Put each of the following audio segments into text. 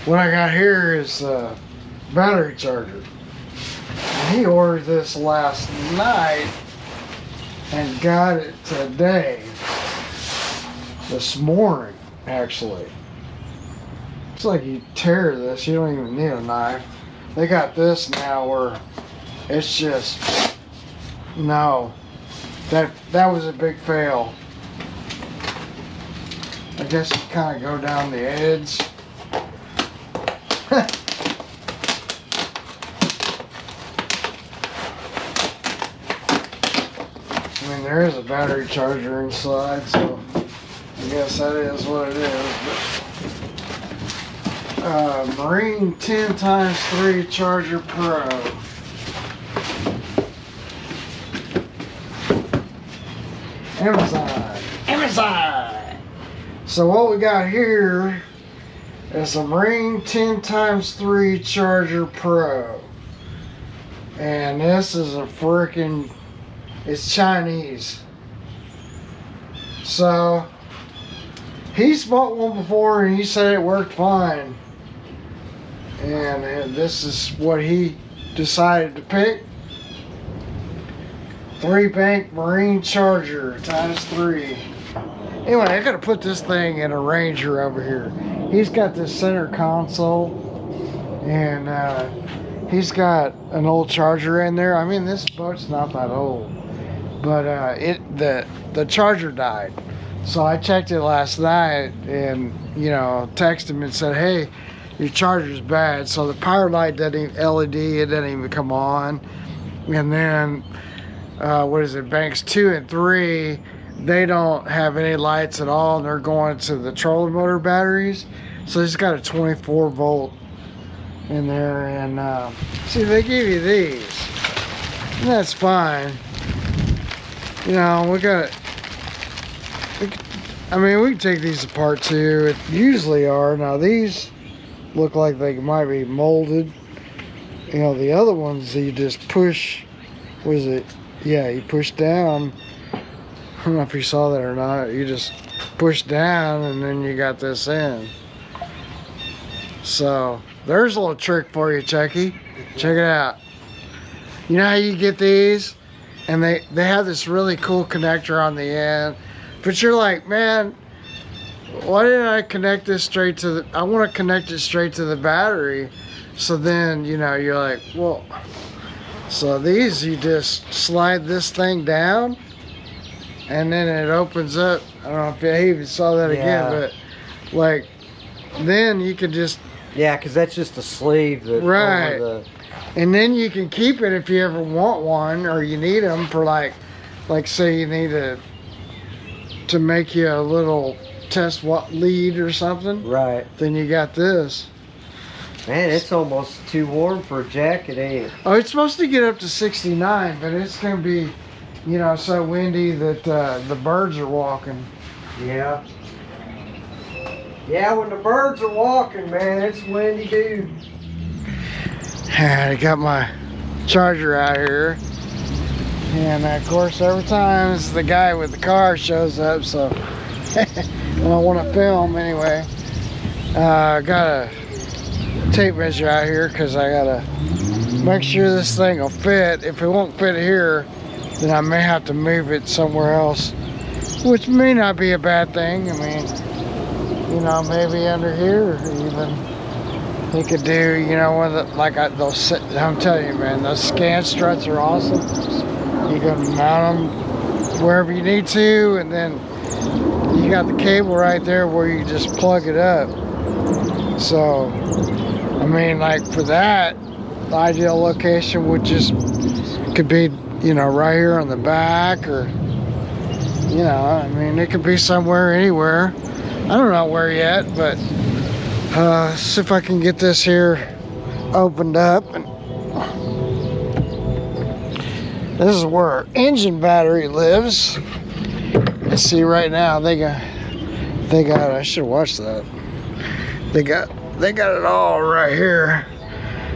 what I got here is a battery charger. And he ordered this last night and got it today. This morning, actually. It's like you tear this, you don't even need a knife. They got this now where it's just, no, that was a big fail. I guess you kind of go down the edge. I mean, there is a battery charger inside, so I guess that is what it is. But, Marine 10x3 Charger Pro. Amazon! So what we got here is a Marine 10x3 Charger Pro. And this is a freaking, it's Chinese. So, he's bought one before and he said it worked fine. And this is what he decided to pick. 3-bank Marine Charger ×3. Anyway, I gotta put this thing in a Ranger over here. He's got this center console and he's got an old charger in there. I mean, this boat's not that old, but the charger died. So I checked it last night and, you know, texted him and said, hey, your charger's bad. So the power light doesn't even, LED, it doesn't even come on. And then, what is it, banks 2 and 3, they don't have any lights at all, and they're going to the trolling motor batteries. So it's got a 24 volt in there, and see, they give you these, and that's fine. You know, we can take these apart too. It usually are. Now these look like they might be molded. You know, the other ones you just push, what is it? Yeah, you push down. I don't know if you saw that or not. You just push down and then you got this in. So there's a little trick for you, Chucky. Check it out. You know how you get these? And they have this really cool connector on the end. But you're like, man, why didn't I connect this straight to the, I want to connect it straight to the battery. So then, you know, you're like, well, so these, you just slide this thing down and then it opens up. I don't know if you even saw that again, but like, then you can just, yeah, because that's just a sleeve that, right, and then you can keep it if you ever want one or you need them for like say you need to make you a little test lead or something, right? Then you got this. Man, it's almost too warm for a jacket, ain't it? Oh, it's supposed to get up to 69, but it's gonna be, you know, so windy that the birds are walking. Yeah. Yeah, when the birds are walking, man, it's windy, dude. I got my charger out here. And of course, every time the guy with the car shows up, so when I want to film anyway. I got a tape measure out here because I got to make sure this thing will fit. If it won't fit here, then I may have to move it somewhere else, which may not be a bad thing. I mean, you know, maybe under here, or even they could do, you know, one of the, like those, I'm telling you, man, those scan struts are awesome. You can mount them wherever you need to, and then you got the cable right there where you just plug it up. So, I mean, like for that, the ideal location would just, could be, you know, right here on the back, or, you know, I mean, it could be somewhere, anywhere. I don't know where yet, but see if I can get this here opened up. And this is where our engine battery lives. And see, right now they got, I should watch that. They got it all right here.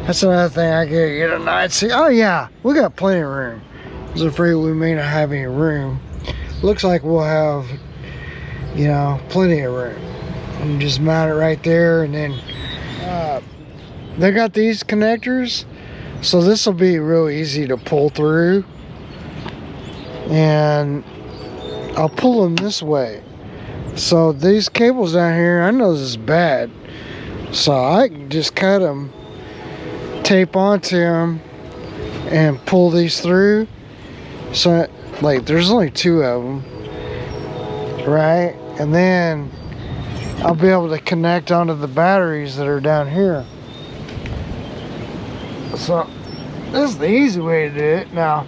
That's another thing I could get a night see. Oh yeah, we got plenty of room. I was afraid we may not have any room. Looks like we'll have, you know, plenty of room. And just mount it right there, and then They got these connectors, so this will be real easy to pull through, and I'll pull them this way. So these cables down here, I know this is bad, so I can just cut them, tape onto them, and pull these through. So like there's only 2 of them, right? And then I'll be able to connect onto the batteries that are down here. So this is the easy way to do it. Now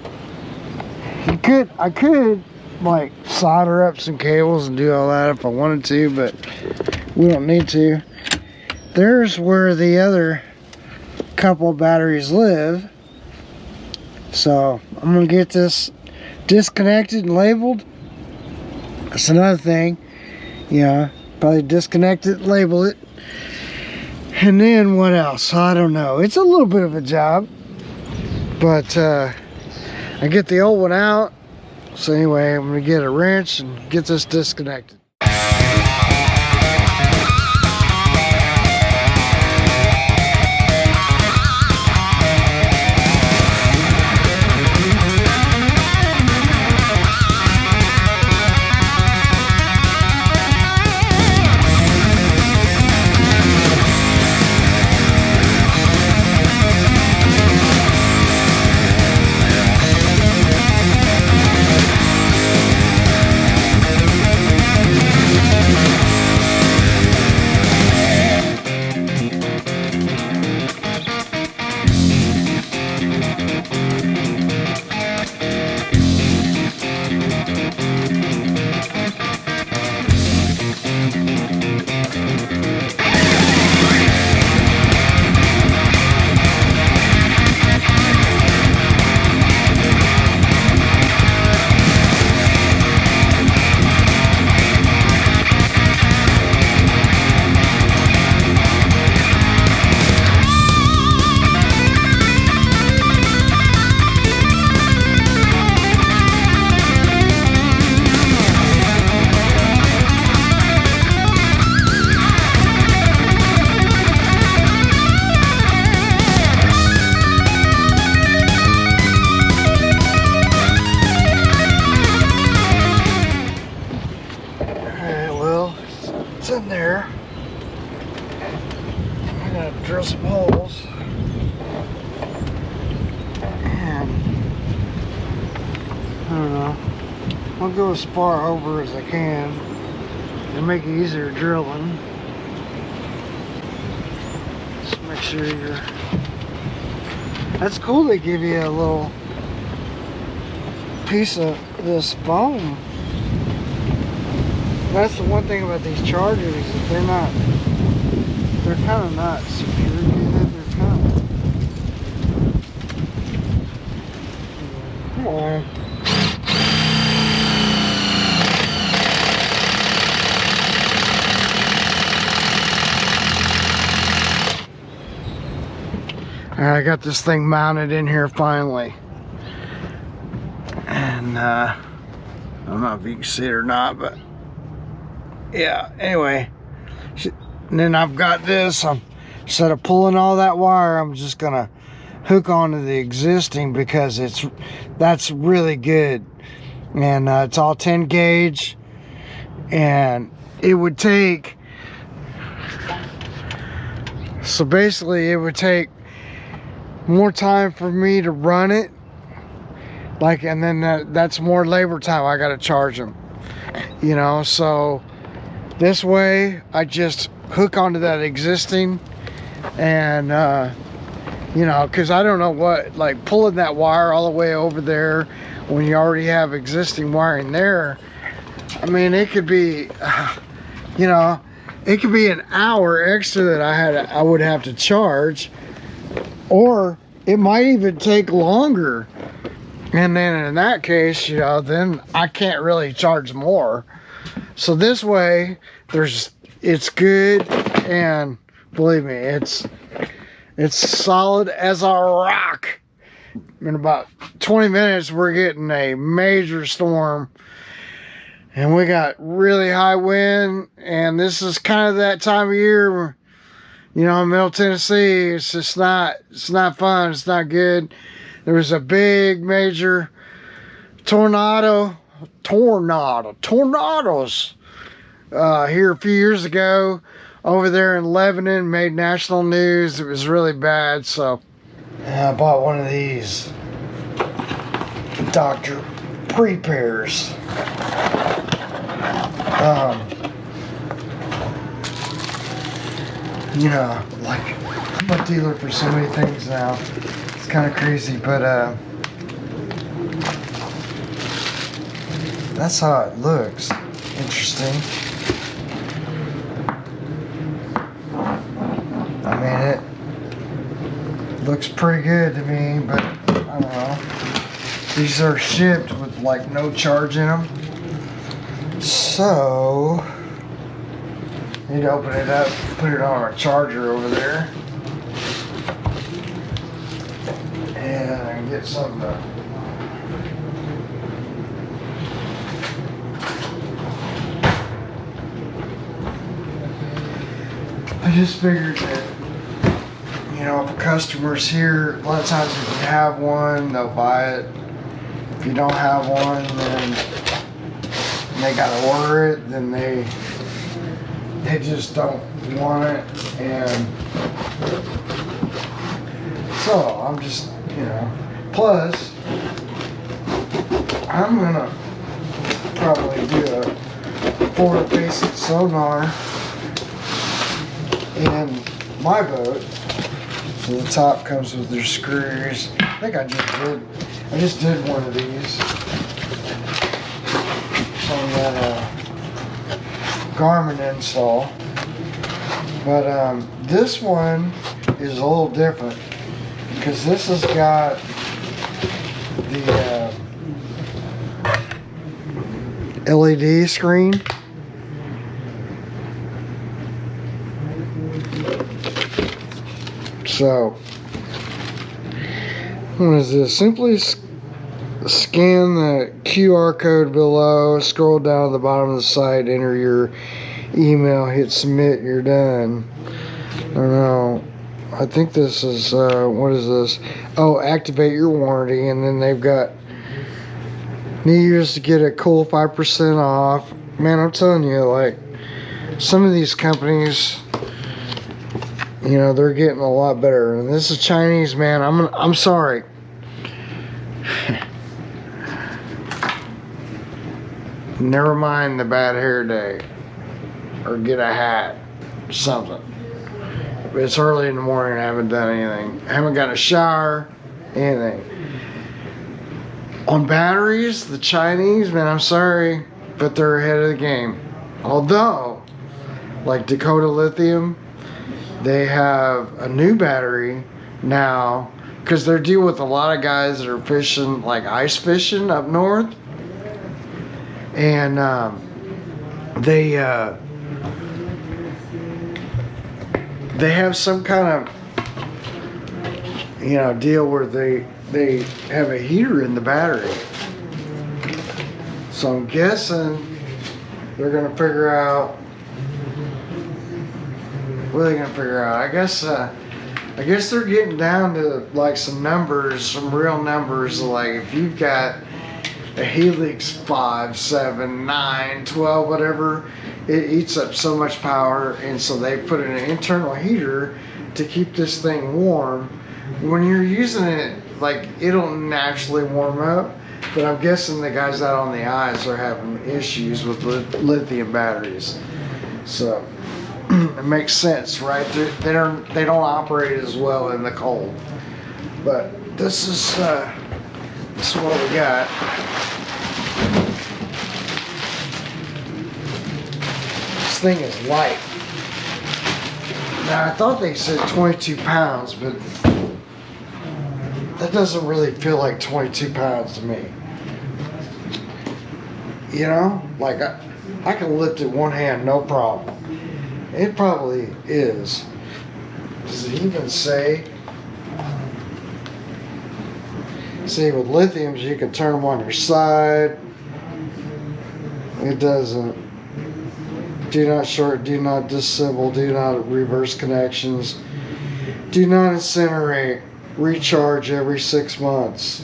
I could like solder up some cables and do all that if I wanted to, but we don't need to. There's where the other couple of batteries live. So I'm gonna get this disconnected and labeled. That's another thing. Yeah, probably disconnect it, label it. And then what else? I don't know. It's a little bit of a job, but I get the old one out. So anyway, I'm gonna get a wrench and get this disconnected. In there, I'm gonna drill some holes, and I don't know, I'll go as far over as I can and make it easier drilling. Just make sure you're, that's cool, they give you a little piece of this foam. That's the one thing about these chargers, is that they're kind of not secure. They're kind of, come on. Alright, I got this thing mounted in here finally. And I don't know if you can see it or not, but yeah, anyway, and then I've got this. Instead of pulling all that wire, I'm just gonna hook onto the existing, because that's really good, and it's all 10 gauge, and it would take, so basically it would take more time for me to run it, like, and then that's more labor time. I gotta charge them, you know. So this way, I just hook onto that existing, and you know, because I don't know what, like pulling that wire all the way over there when you already have existing wiring there. I mean, it could be, you know, it could be an hour extra that I would have to charge, or it might even take longer. And then in that case, you know, then I can't really charge more. So this way, it's good, and believe me, it's solid as a rock. In about 20 minutes, we're getting a major storm, and we got really high wind, and this is kind of that time of year where, You know, Middle Tennessee, it's just not, it's not fun. It's not good. There was a big major tornadoes here a few years ago over there in Lebanon, made national news. It was really bad. So I bought one of these Dr. Prepares. You know, like, I'm a dealer for so many things now. It's kind of crazy, but that's how it looks. Interesting. I mean, it looks pretty good to me, but I don't know. These are shipped with like no charge in them. So, need to open it up, put it on a charger over there. And I can get something to I just figured that, you know, if a customer's here, a lot of times if you have one, they'll buy it. If you don't have one, then they gotta order it, then they just don't want it. And so I'm just, you know, plus I'm gonna probably do a forward facing sonar in my boat. So the top comes with their screws. I think I just did one of these on that Garmin install. But this one is a little different because this has got the LED screen. So, what is this? Simply scan the QR code below, scroll down to the bottom of the site, enter your email, hit submit, you're done. I don't know. I think this is, what is this? Oh, activate your warranty, and then they've got New Year's to get a cool 5% off. Man, I'm telling you, like, some of these companies, you know, they're getting a lot better. And this is Chinese, man. I'm sorry. Never mind the bad hair day, or get a hat, something. But it's early in the morning. I haven't done anything. I haven't got a shower, anything. On batteries, the Chinese, man, I'm sorry, but they're ahead of the game. Although, like Dakota Lithium, they have a new battery now, because they're dealing with a lot of guys that are fishing, like ice fishing up north. And they have some kind of, you know, deal where they have a heater in the battery. So I'm guessing they're gonna figure out, what are they gonna figure out? I guess they're getting down to like some numbers, some real numbers. Like if you've got a Helix 5, 7, 9, 12, whatever, it eats up so much power, and so they put in an internal heater to keep this thing warm. When you're using it, like, it'll naturally warm up, but I'm guessing the guys out on the ice are having issues with lithium batteries. So it makes sense, right? They don't operate as well in the cold. But this is what we got. This thing is light. Now I thought they said 22 pounds, but that doesn't really feel like 22 pounds to me. You know, like I can lift it one hand, no problem. It probably is. Does it even say? See, with lithiums, you can turn them on your side. It doesn't. Do not short, do not disassemble, do not reverse connections, do not incinerate, recharge every 6 months.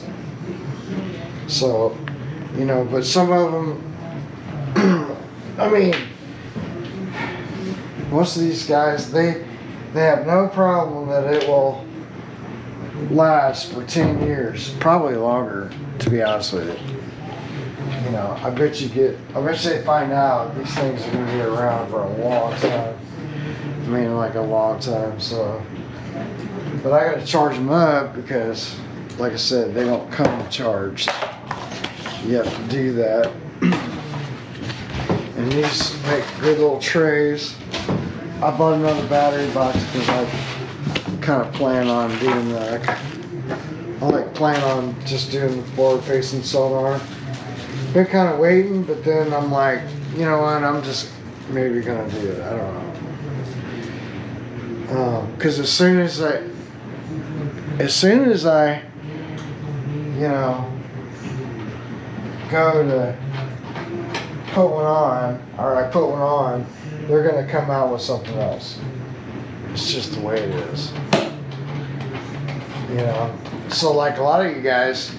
So, you know, but some of them, I mean, most of these guys, they have no problem that it will last for 10 years, probably longer, to be honest with you. You know, I bet you they find out these things are going to be around for a long time. I mean, like a long time, so. But I got to charge them up because, like I said, they don't come charged. You have to do that. And these make good little trays. I bought another battery box because I kind of plan on doing that. I like plan on just doing the forward-facing sonar. Been kind of waiting, but then I'm like, you know what? I'm just maybe gonna do it. I don't know. Because as soon as I, you know, go to put one on, or I put one on, they're gonna come out with something else. It's just the way it is. You know. So like a lot of you guys.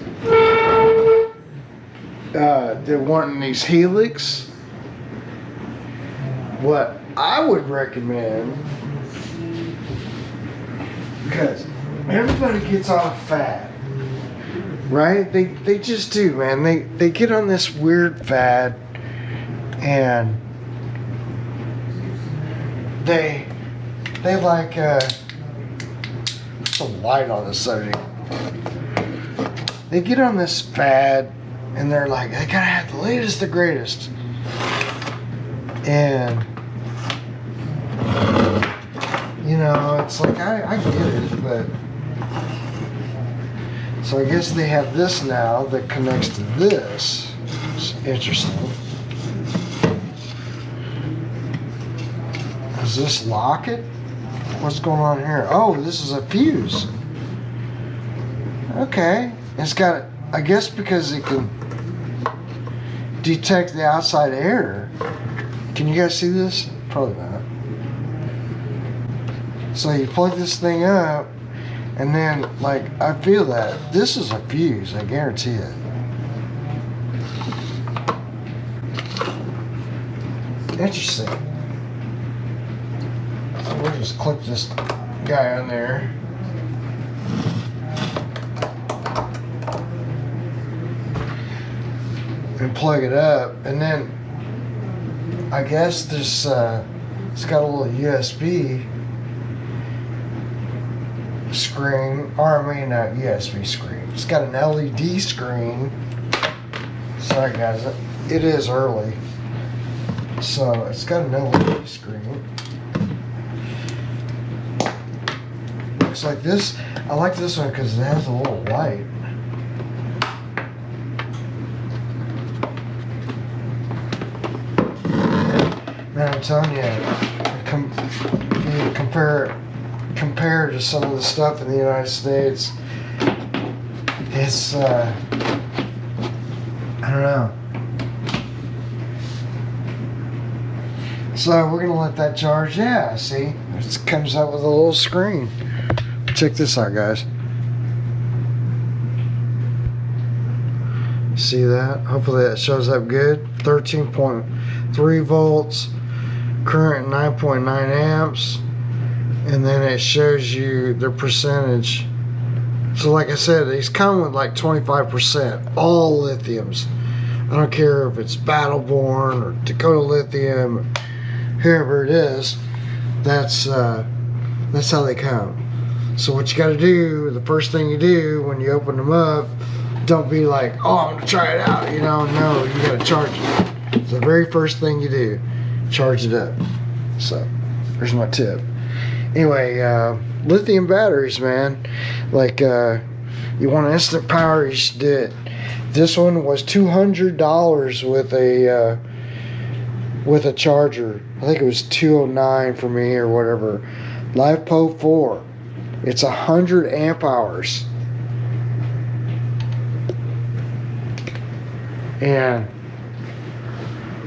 They're wanting these helix. What I would recommend, because everybody gets off fad, right? They just do, man. They get on this weird fad, and they like what's the light on this subject? They get on this fad. And they're like, I gotta have the latest, the greatest. And, you know, it's like, I get it, but. So I guess they have this now that connects to this. It's interesting. Does this lock it? What's going on here? Oh, this is a fuse. Okay. It's got, I guess because it can detect the outside air. Can you guys see this? Probably not. So you plug this thing up, and then, like, I feel that this is a fuse. I guarantee it. Interesting. So we'll just clip this guy on there. And plug it up, and then I guess this it's got a little USB screen, or I mean not USB screen. It's got an LED screen. Sorry guys, it is early, so it's got an LED screen. Looks like this. I like this one because it has a little light. Man, I'm telling you, compare to some of the stuff in the United States, it's, I don't know. So we're going to let that charge. Yeah, see, it comes out with a little screen. Check this out, guys. See that? Hopefully that shows up good. 13.3 volts. Current 9.9 amps, and then it shows you the percentage. So like I said, these come with like 25%, all lithiums. I don't care if it's Battleborn or Dakota Lithium, or whoever it is. That's how they come. So what you got to do, the first thing you do when you open them up, don't be like, oh, I'm gonna try it out. You know, no, you got to charge it. It's the very first thing you do. Charge it up. So there's my tip. Anyway, lithium batteries, man, like you want instant power, you should do it. This one was $200 with a charger. I think it was $209 for me or whatever. LivePo 4, it's 100 amp hours, and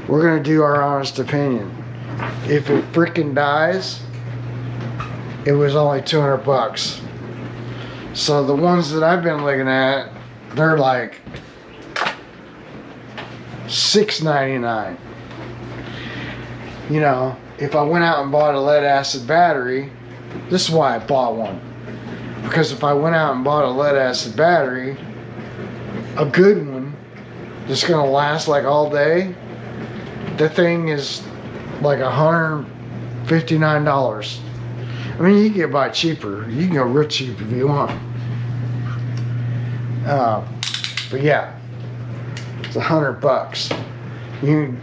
we're gonna do our honest opinion. If it freaking dies, it was only 200 bucks. So the ones that I've been looking at, they're like $6.99. You know, if I went out and bought a lead acid battery, this is why I bought one. Because if I went out and bought a lead acid battery, a good one that's gonna last like all day, that thing is like $159. I mean, you can get by cheaper. You can go real cheap if you want. But yeah, it's $100. You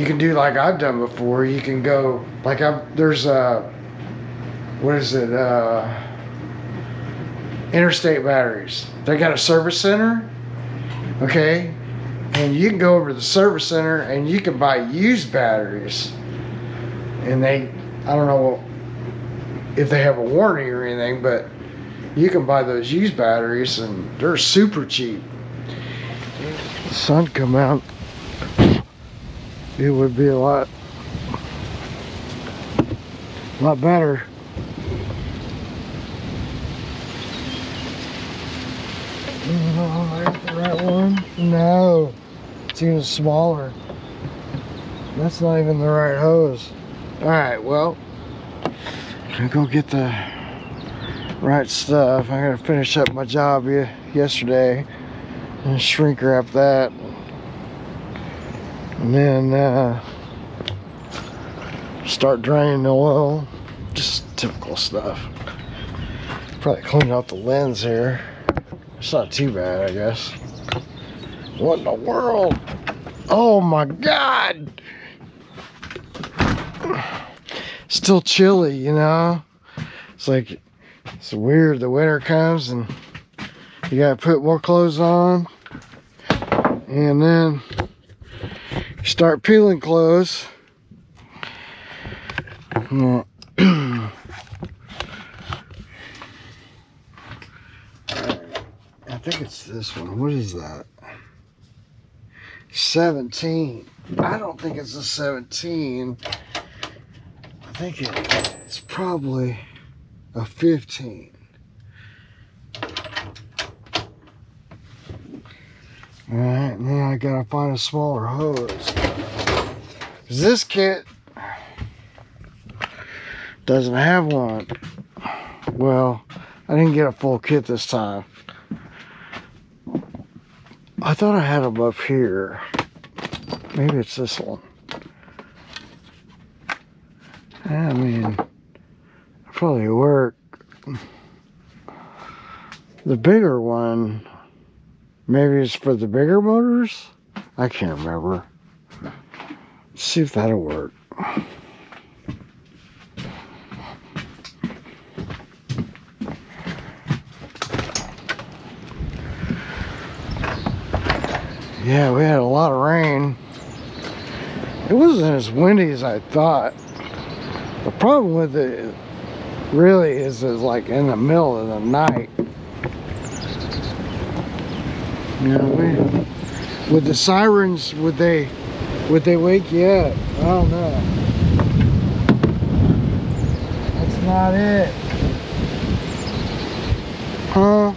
can do like I've done before. You can go like there's what is it? Interstate Batteries. They got a service center, okay, and you can go over to the service center and you can buy used batteries. And I don't know if they have a warranty or anything, but you can buy those used batteries and they're super cheap. If the sun come out, it would be a lot better. Oh, there's the right one. No, it's even smaller. That's not even the right hose. Alright, well, I'm gonna go get the right stuff. I gotta finish up my job yesterday and shrink wrap that. And then start draining the oil. Just typical stuff. Probably clean out the lens here. It's not too bad, I guess. What in the world? Oh my God! Still chilly, you know? It's like, it's weird. The winter comes and you gotta put more clothes on. And then you start peeling clothes. I think it's this one. What is that? 17. I don't think it's a 17. I think it's probably a 15. Alright, now I gotta find a smaller hose. 'Cause this kit doesn't have one. Well, I didn't get a full kit this time. I thought I had them up here. Maybe it's this one. I mean, probably work. The bigger one, maybe it's for the bigger motors? I can't remember. Let's see if that'll work. Yeah, we had a lot of rain. It wasn't as windy as I thought. The problem with it really is like in the middle of the night. You know, with the sirens, would they wake you up? I don't know. That's not it. Huh?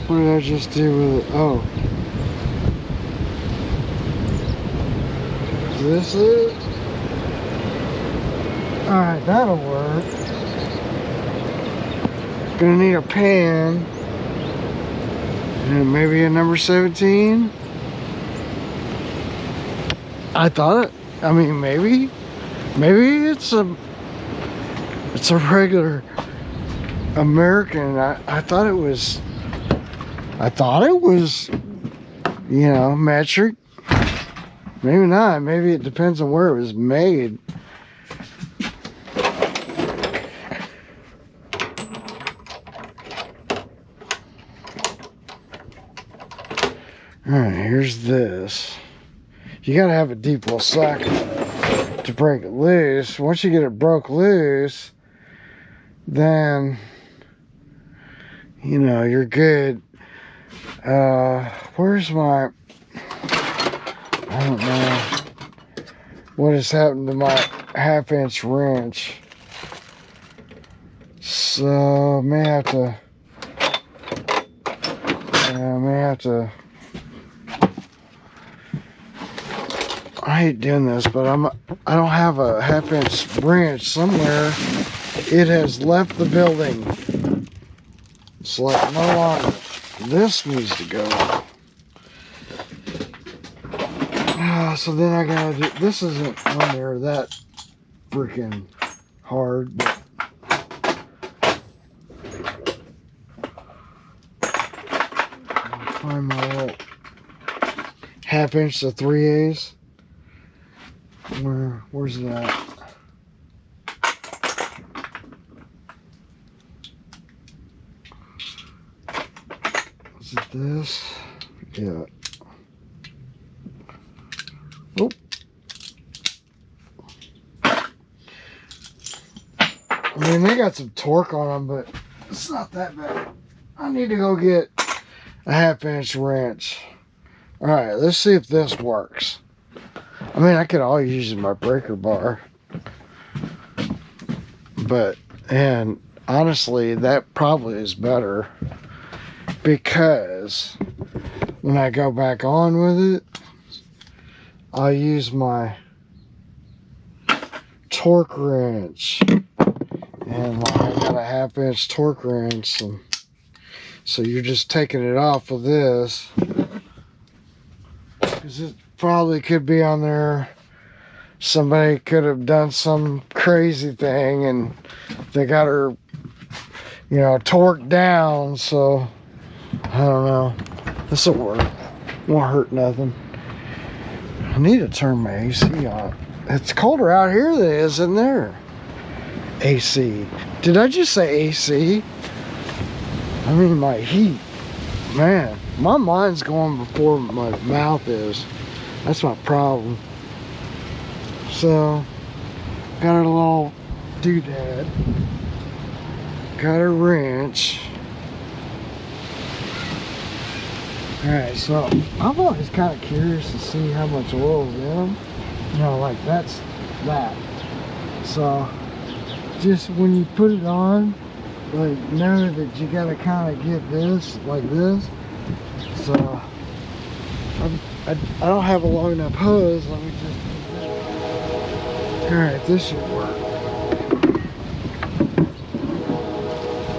What did I just do with it? Oh. Is this it? Alright, that'll work. Gonna need a pan. And maybe a number 17. I thought it, I mean, maybe it's a regular American. I thought it was, you know, metric. Maybe not. Maybe it depends on where it was made. Alright, here's this. You gotta have a deep well socket to break it loose. Once you get it broke loose, then, you know, you're good. Where's my... I don't know what has happened to my 1/2-inch wrench. So may have to I hate doing this, but I don't have a 1/2-inch wrench somewhere. It has left the building. It's like no longer. This needs to go. So then I gotta do, this isn't on there that freaking hard, but I'll find my little 1/2-inch to 3/8. Where's it at? Is it this? Yeah. Oh. I mean, they got some torque on them, but it's not that bad. I need to go get a 1/2-inch wrench. All right, let's see if this works. I mean, I could always use my breaker bar, and honestly, that probably is better, because when I go back on with it, I'll use my torque wrench, and I got a 1/2-inch torque wrench, and so you're just taking it off of this, because it probably could be on there. Somebody could have done some crazy thing and they got her, you know, torqued down. So I don't know. This will work. Won't hurt nothing. I need to turn my AC on. It's colder out here than it is in there. AC. Did I just say AC? I mean my heat. Man, my mind's going before my mouth is. That's my problem. So, got a little doodad. Got a wrench. Alright, so I'm always kind of curious to see how much oil's in them. You know, like that's that. So, just when you put it on, like know that you gotta kind of get this, like this. So, I don't have a long enough hose. Let me just do that. Alright, this should work.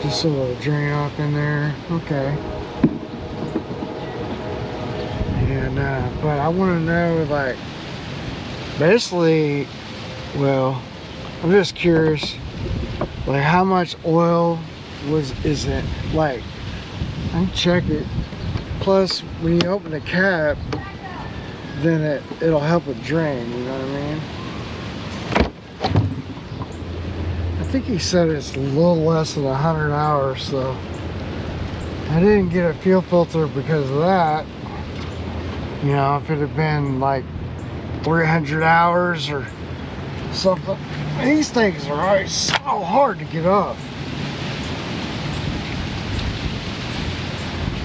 Just a little drain off in there. Okay. And, but I want to know, like, basically, well, I'm just curious, like, how much oil is it? Like, I can check it. Plus, when you open the cap, then it'll help it drain, you know what I mean? I think he said it's a little less than 100 hours, so I didn't get a fuel filter because of that. You know, if it had been like 300 hours or something. These things are always so hard to get off.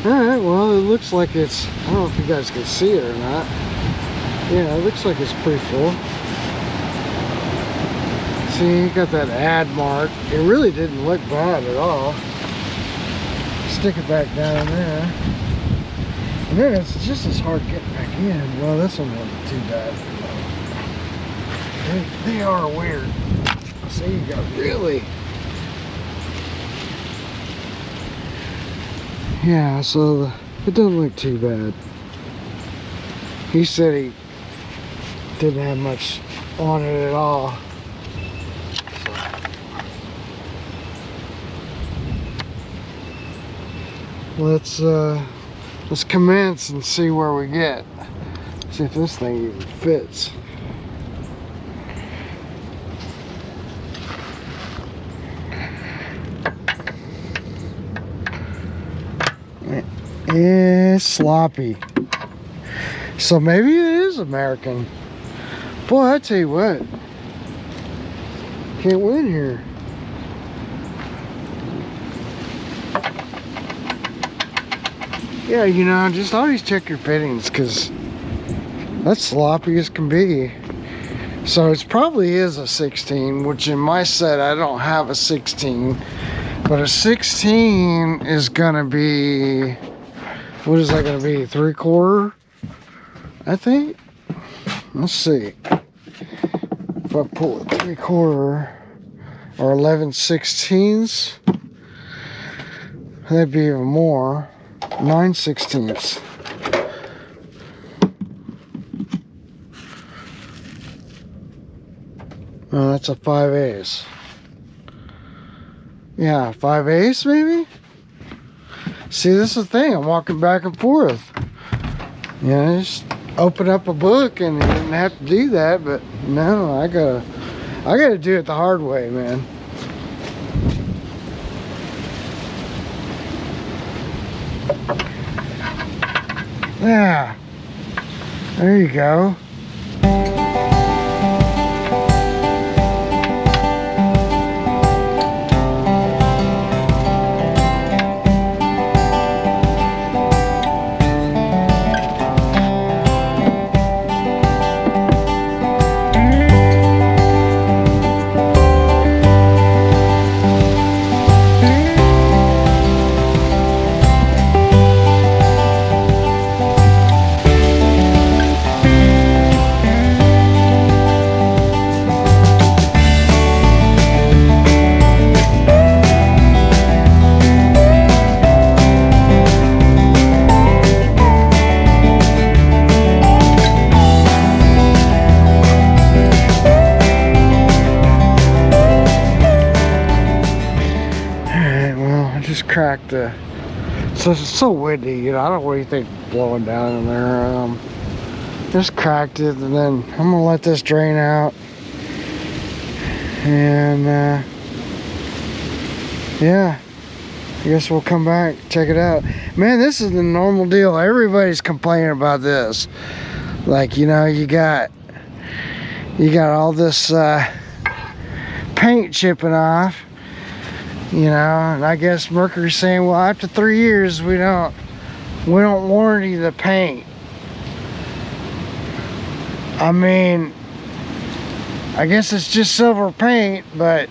Alright, well, it looks like it's, I don't know if you guys can see it or not. Yeah, it looks like it's pretty full. See, you got that add mark. It really didn't look bad at all. Stick it back down there. And then it's just as hard getting back in. Well, this one wasn't too bad. They are weird. See, you got really... Yeah, so it doesn't look too bad. He said he didn't have much on it at all. So, let's commence and see where we get. See if this thing even fits. It's sloppy. So maybe it is American. Boy, I tell you what. Can't win here. Yeah, you know, just always check your fittings, because That's sloppy as can be. So it probably is a 16, which in my set I don't have a 16. But a 16 is gonna be, what is that gonna be? 3/4, I think. Let's see. If I pull a 3/4 or 11/16, that'd be even more. 9/16. Oh, that's a 5/8. Yeah, 5/8 maybe? See, this is the thing. I'm walking back and forth. You know, just open up a book and you didn't have to do that, but no, I gotta do it the hard way, man. Yeah. There you go. Cracked the, so it's so windy, you know, I don't really think blowing down in there. Just cracked it, and then I'm gonna let this drain out, and yeah, I guess we'll come back, check it out. Man, this is the normal deal. Everybody's complaining about this. Like, you know, you got all this paint chipping off. You know, and I guess Mercury's saying, well, after 3 years, we don't warranty the paint. I mean, I guess it's just silver paint, but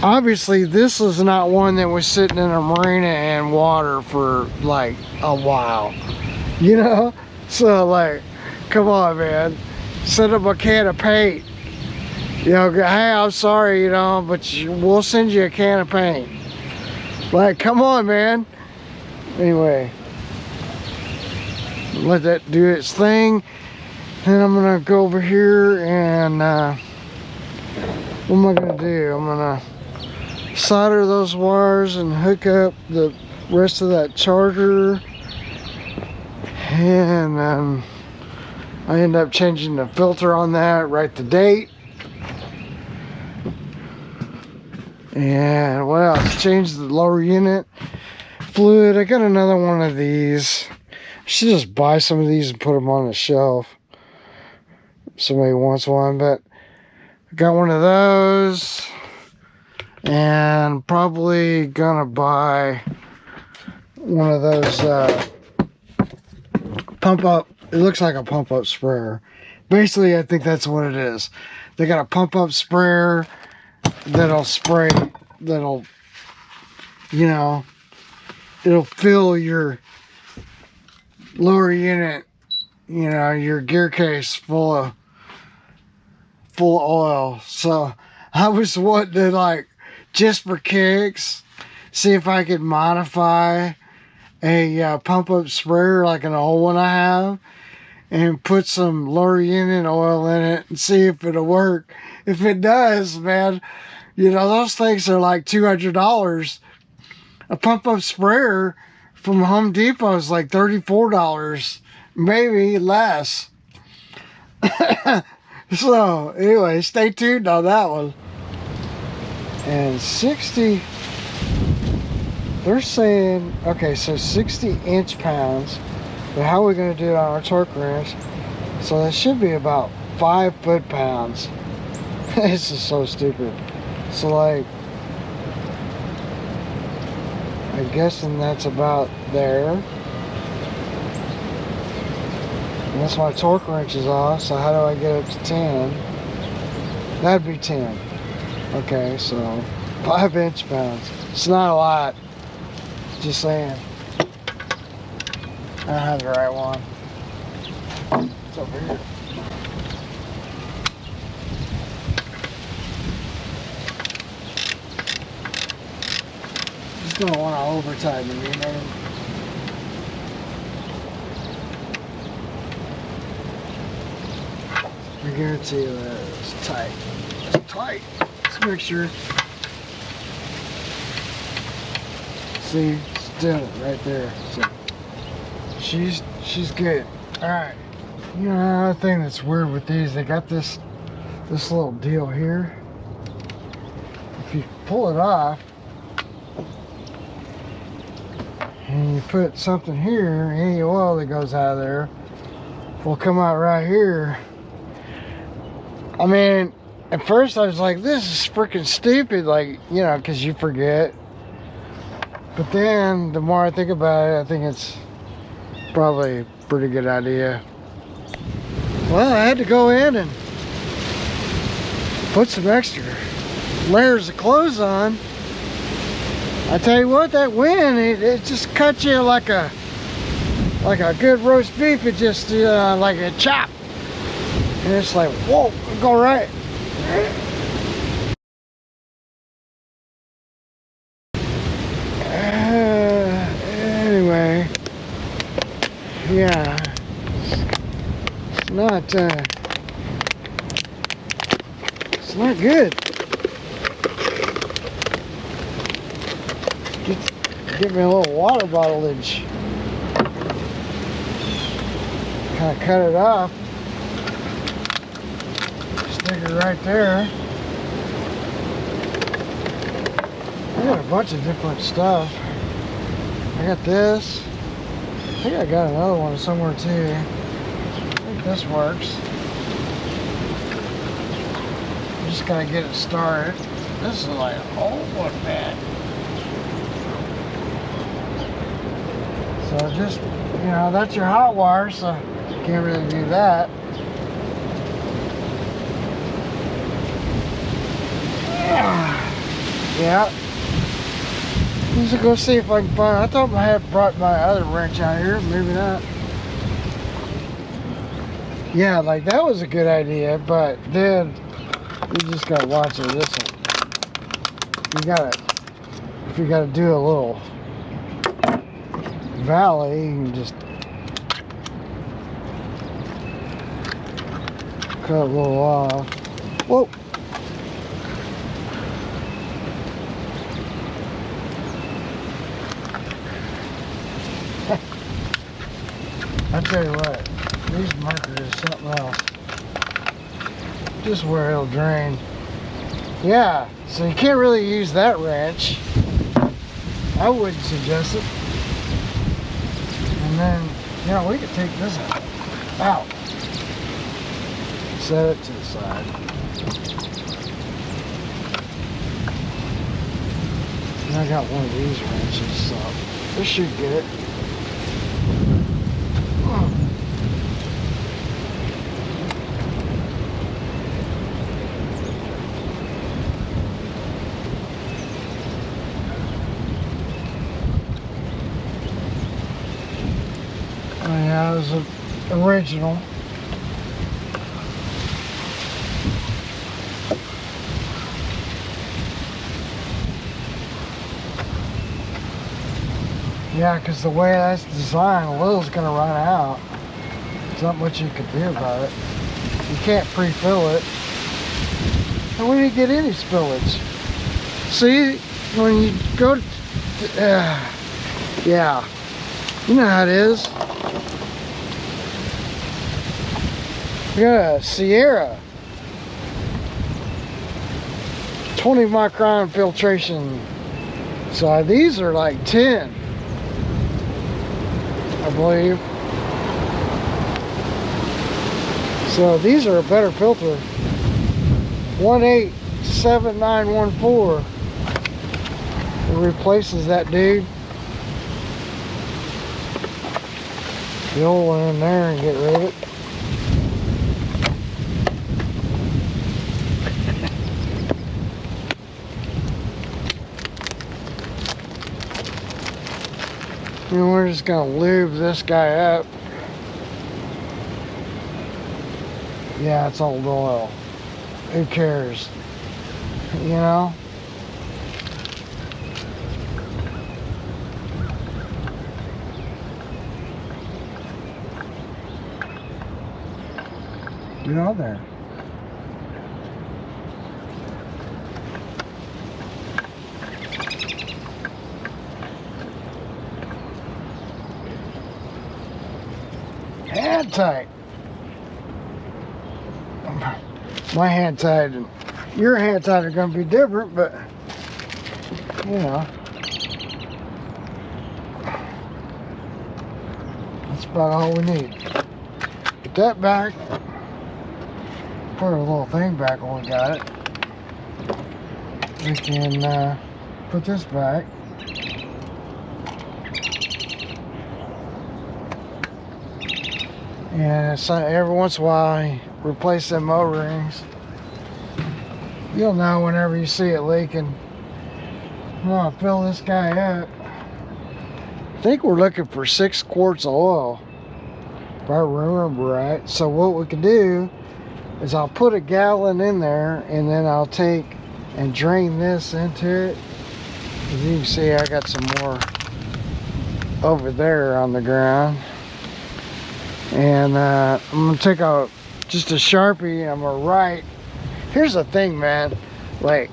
obviously this is not one that was sitting in a marina and water for like a while, you know? So like, come on, man, set up a can of paint. You know, hey, I'm sorry, you know, but we'll send you a can of paint. Like, come on, man. Anyway, let that do its thing. Then I'm gonna go over here and what am I gonna do? I'm gonna solder those wires and hook up the rest of that charger. And I end up changing the filter on that, write the date. And what else? Change the lower unit fluid. I got another one of these. I should just buy some of these and put them on the shelf. Somebody wants one, but I got one of those. And probably gonna buy one of those pump up. It looks like a pump up sprayer. Basically, I think that's what it is. They got a pump up sprayer that'll spray, that'll, you know, it'll fill your lower unit, you know, your gear case full of oil. So I was wanting to, like, just for kicks, see if I could modify a pump up sprayer like an old one I have, and put some lower unit oil in it and see if it'll work. If it does, man, you know, those things are like $200. A pump-up sprayer from Home Depot is like $34, maybe less. So, anyway, stay tuned on that one. And 60, they're saying, okay, so 60 inch-pounds. But how are we going to do it on our torque wrench? So that should be about 5 foot-pounds. This is so stupid. So, like, I'm guessing that's about there. That's my torque wrench is off, so how do I get up to 10? That'd be 10. Okay, so 5 inch-pounds. It's not a lot. Just saying. I have the right one. It's over here. Just don't want to over tighten it, you know? I guarantee you that it's tight. It's tight. Let's make sure. See, it's doing it right there. So she's good. All right. You know, another thing that's weird with these, they got this little deal here. If you pull it off and you put something here, any oil that goes out of there will come out right here. I mean, at first I was like, this is freaking stupid, like, you know, because you forget. But then, the more I think about it, I think it's probably a pretty good idea. Well, I had to go in and put some extra layers of clothes on. I tell you what, that wind, it just cuts you like a good roast beef. It just, like a chop. And it's like, whoa, go right. Anyway, yeah, it's not good. Give me a little water bottlage. Kind of cut it off. Stick it right there. I got a bunch of different stuff. I got this. I think I got another one somewhere too. I think this works. I'm just gonna get it started. This is like an old one, man. So just, you know, that's your hot wire, so you can't really do that. Yeah. Let's go see if I can find. I thought I had brought my other wrench out here. Maybe not. Yeah, like that was a good idea, but then you just gotta watch it. This one. If you gotta do a little valley, you can just cut a little off. Whoa. I tell you what, these Mercury is something else. Just where it'll drain. Yeah, so you can't really use that wrench. I wouldn't suggest it. And then, you know, we could take this out. Set it to the side. And I got one of these wrenches, so this should get it. Yeah, it was original. Yeah, because the way that's designed, the oil's going to run out. There's not much you can do about it. You can't pre-fill it. And we didn't get any spillage. See, when you go to... yeah, you know how it is. We got a Sierra 20 micron filtration. So these are like 10, I believe. So these are a better filter. 187914. It replaces that dude. The old one in there and get rid of it. And we're just gonna lube this guy up. Yeah, it's old oil. Who cares? You know? Get on there. Hand tight. My hand tight and your hand tight are going to be different, but you know, that's about all we need. Put that back. Put a little thing back when we got it. We can put this back. And it's, every once in a while, I replace them O-rings. You'll know whenever you see it leaking. I'm gonna fill this guy up. I think we're looking for 6 quarts of oil, if I remember right. So what we can do is I'll put a gallon in there, and then I'll take and drain this into it. As you can see, I got some more over there on the ground. And I'm gonna take just a Sharpie. I'm gonna write. Here's the thing, man. Like,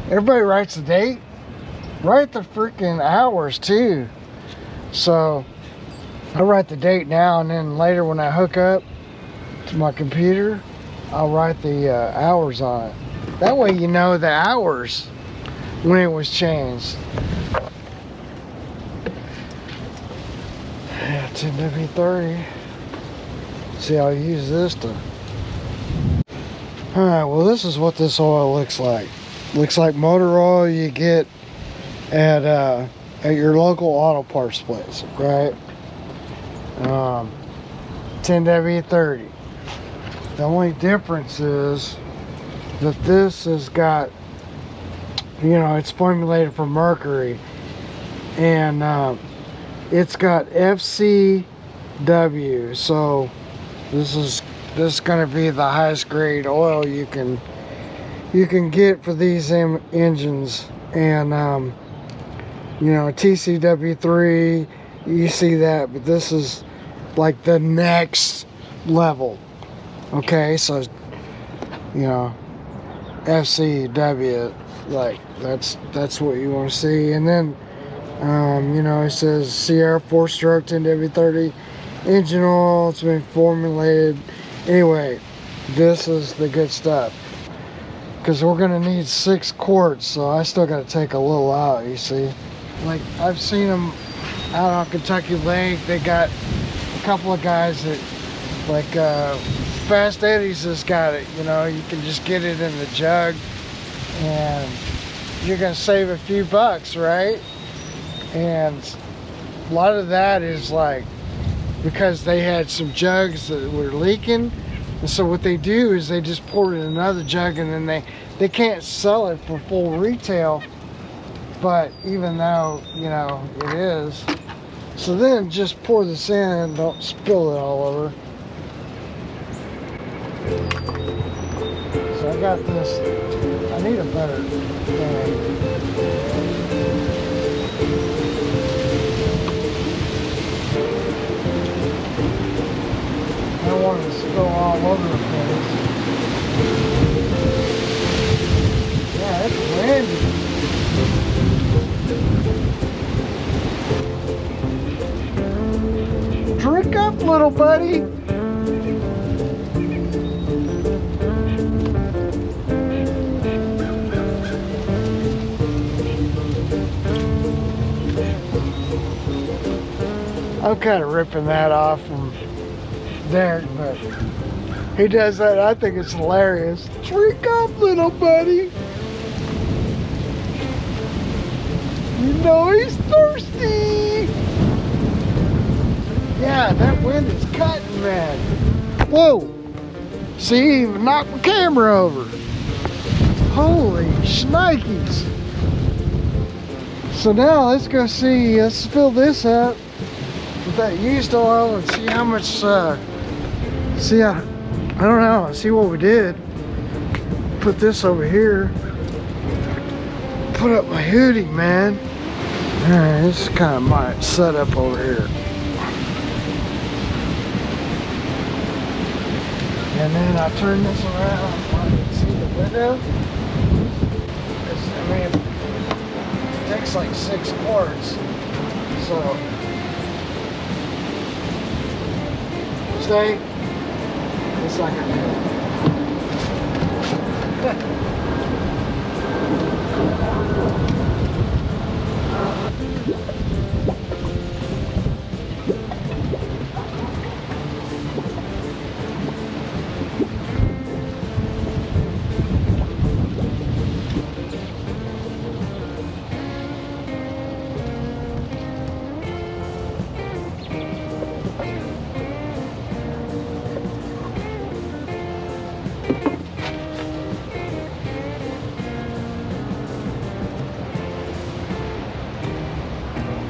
everybody writes the date. Write the freaking hours too. So I write the date now, and then later when I hook up to my computer, I'll write the hours on it. That way you know the hours when it was changed. Yeah, 10W30. See, I'll use this to. Alright, well, this is what this oil looks like. Looks like motor oil you get at your local auto parts place, right? 10W30. The only difference is that this has got, you know, it's formulated from Mercury, and it's got FCW, so this is going to be the highest grade oil you can get for these engines. And you know, TCW3, you see that, but this is like the next level. Okay, so you know, FCW, like that's what you want to see. And then you know, it says Sierra 4-stroke 10W30 engine oil. It's been formulated. Anyway, this is the good stuff, because we're gonna need 6 quarts, so I still gotta take a little out, you see. Like, I've seen them out on Kentucky Lake. They got a couple of guys that, like, Fast Eddie's has got it, you know. You can just get it in the jug, and you're gonna save a few bucks, right? And a lot of that is like because they had some jugs that were leaking, and so what they do is they just pour it in another jug, and then they can't sell it for full retail, but even though, you know, it is, so then just pour this in and don't spill it all over. So I got this. I need a better thing. I don't want it to spill all over the place. Yeah, it's windy. Drink up, little buddy. I'm kind of ripping that off from Derek, but he does that. I think it's hilarious. Drink up, little buddy. You know he's thirsty. Yeah, that wind is cutting, man. Whoa. See, he even knocked my camera over. Holy shnikes. So now let's go see, let's fill this up with that used oil and see how much, see, I don't know, see what we did. Put this over here. Put up my hoodie, man. Alright, this is kind of my setup over here. And then I turn this around. You can see the window. I mean, it takes like 6 quarts. So, stay. It's not gonna do it.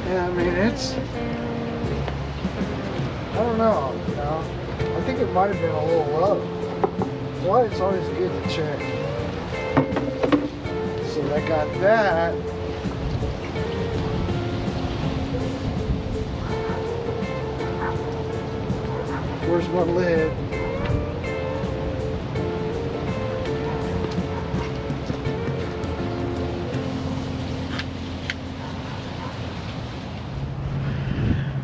Yeah, I mean, it's, I don't know, you know, I think it might have been a little low. That's why it's always good to check. So I got that. Where's my lid?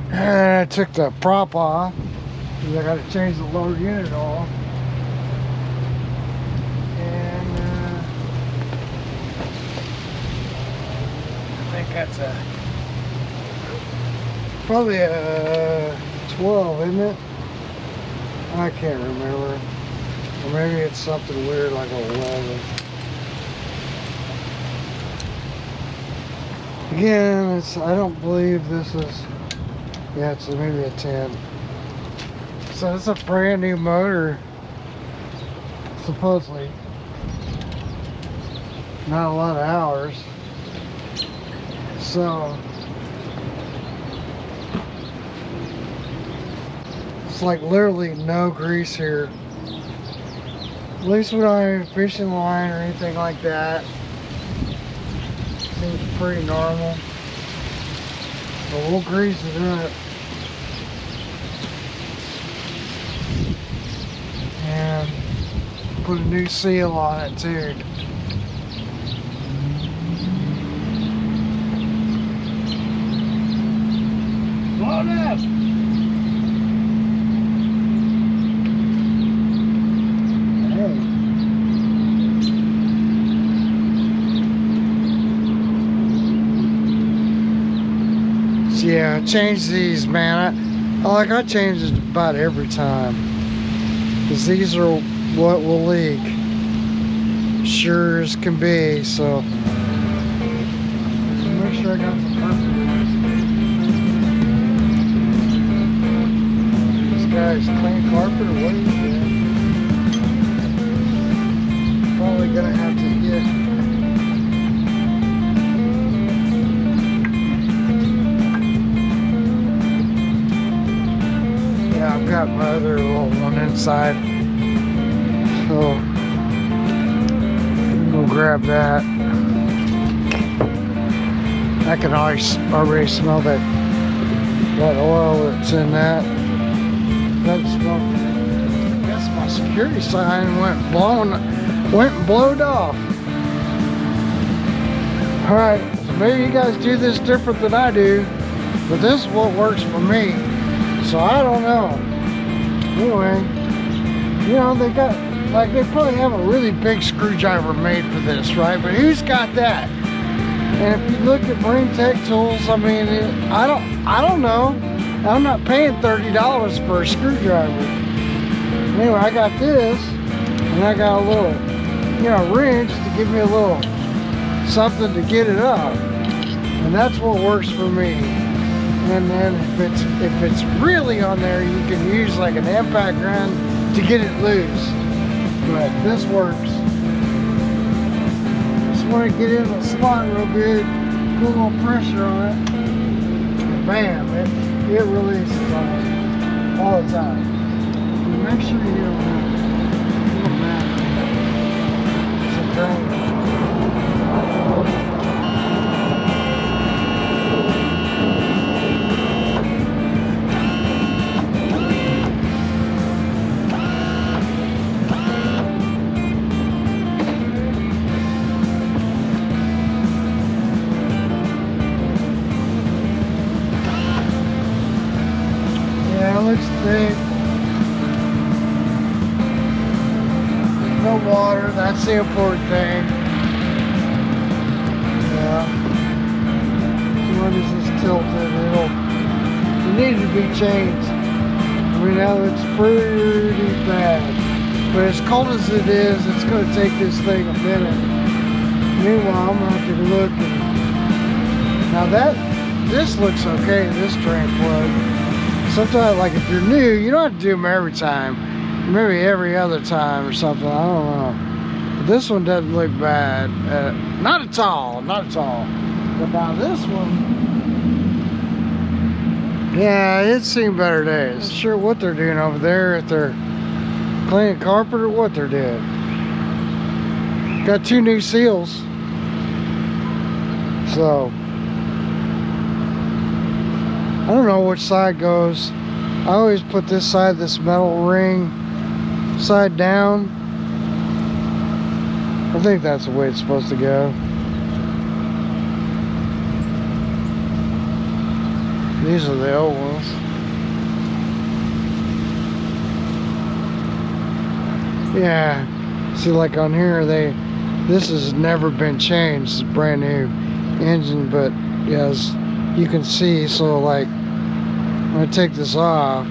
And I took the prop off because I got to change the lower unit off. And I think that's probably a 12, isn't it? I can't remember. Or maybe it's something weird like a 11. Again, I don't believe this is. Yeah, it's maybe a 10. So it's a brand new motor, supposedly. Not a lot of hours. So it's like literally no grease here. At least we don't have any fishing line or anything like that. Seems pretty normal. But we'll grease it up. And put a new seal on it too. Load up! Hey. Yeah, I change these, man. I change it about every time. Because these are what will leak. Sure as can be, so. Make sure I got the perfect ones. This guy's clean carpet, or what is it? Probably gonna have to get. I've got my other little one inside, so we'll grab that. I can already smell that oil that's in that. Doesn't smell good. I guess my security sign went and blowed off. All right, so maybe you guys do this different than I do, but this is what works for me. So I don't know. Anyway, you know, they got, like, they probably have a really big screwdriver made for this, right? But who's got that? And if you look at Marine Tech Tools, I mean, I don't know. I'm not paying $30 for a screwdriver. Anyway, I got this, and I got a little, you know, wrench to give me a little something to get it up. And that's what works for me. And then if it's really on there, you can use like an impact gun to get it loose. But this works. Just want to get in the slot real good. put a little pressure on it, and bam, it releases on it all the time. And make sure you don't have it's a drain. Looks thick. No water, that's the important thing. Yeah. When is this tilted? It needs to be changed. I mean, that looks pretty bad. But as cold as it is, it's going to take this thing a minute. Meanwhile, I'm going to have to look. Now this looks okay, this drain plug. Sometimes, like if you're new, you don't have to do them every time. Maybe every other time or something. I don't know. But this one doesn't look bad. Not at all. Not at all. But now this one, yeah, it's seen better days. Not sure what they're doing over there. If they're cleaning carpet or what they're doing. Got 2 new seals. So I don't know which side goes. I always put this side, this metal ring, side down. I think that's the way it's supposed to go. These are the old ones. Yeah. See, like on here, this has never been changed. It's a brand new engine, but yes, you can see. So like, when I take this off,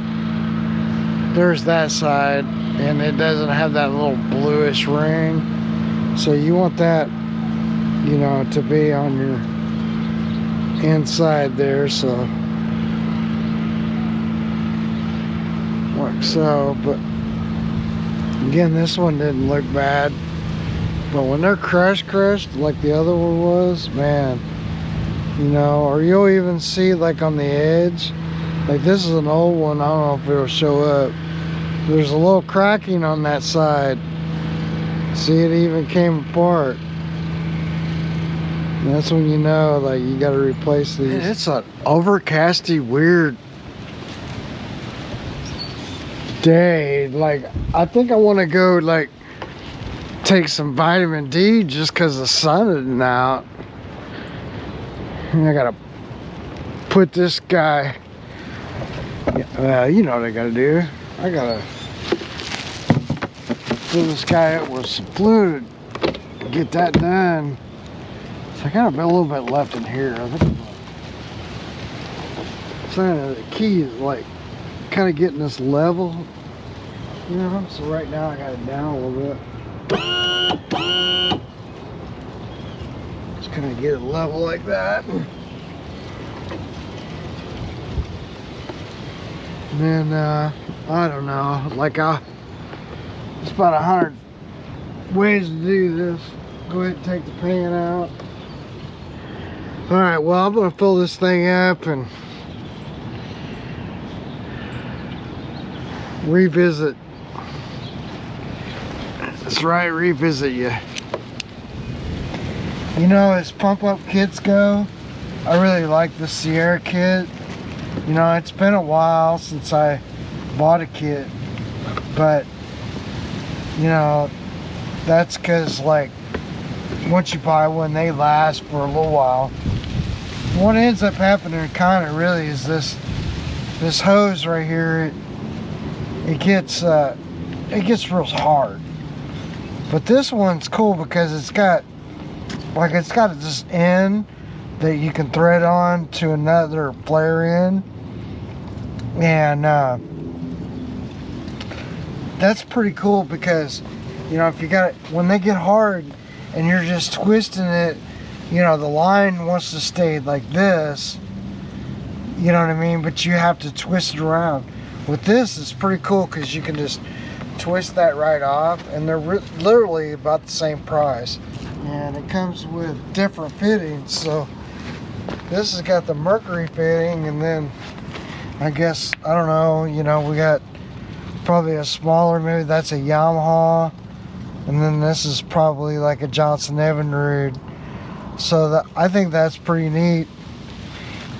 there's that side, and it doesn't have that little bluish ring. So you want that, you know, to be on your inside there. So like so. But again, this one didn't look bad. But when they're crushed like the other one was, man, you know, or you'll even see like on the edge. Like this is an old one, I don't know if it'll show up. There's a little cracking on that side. See, it even came apart. And that's when you know, like, you gotta replace these. Man, it's an overcasty, weird day. Like, I think I wanna go, like, take some vitamin D just cause the sun isn't out. And I gotta put this guy, well, you know what I gotta do. I gotta fill this guy up with some fluid, get that done. So I got a little bit left in here. I think the key is like kind of getting this level, you know. So right now I got it down a little bit. Just kind of get it level like that. And then, I don't know, like it's about 100 ways to do this. Go ahead and take the pan out. All right, well, I'm gonna fill this thing up and revisit. That's right, revisit you. You know, as pump up kits go, I really like the Sierra kit. You know, it's been a while since I bought a kit, but you know, that's because like once you buy one, they last for a little while. What ends up happening kind of really is this hose right here, it gets real hard. But this one's cool because it's got this end that you can thread on to another flare end, and that's pretty cool because, you know, if you got it, when they get hard and you're just twisting it, you know, the line wants to stay like this, you know what I mean, but you have to twist it around. With this, it's pretty cool because you can just twist that right off, and they're literally about the same price, and it comes with different fittings. So this has got the Mercury fitting, and then I guess, I don't know, you know, we got probably a smaller, maybe that's a Yamaha, and then this is probably like a Johnson Evinrude. So that, I think that's pretty neat,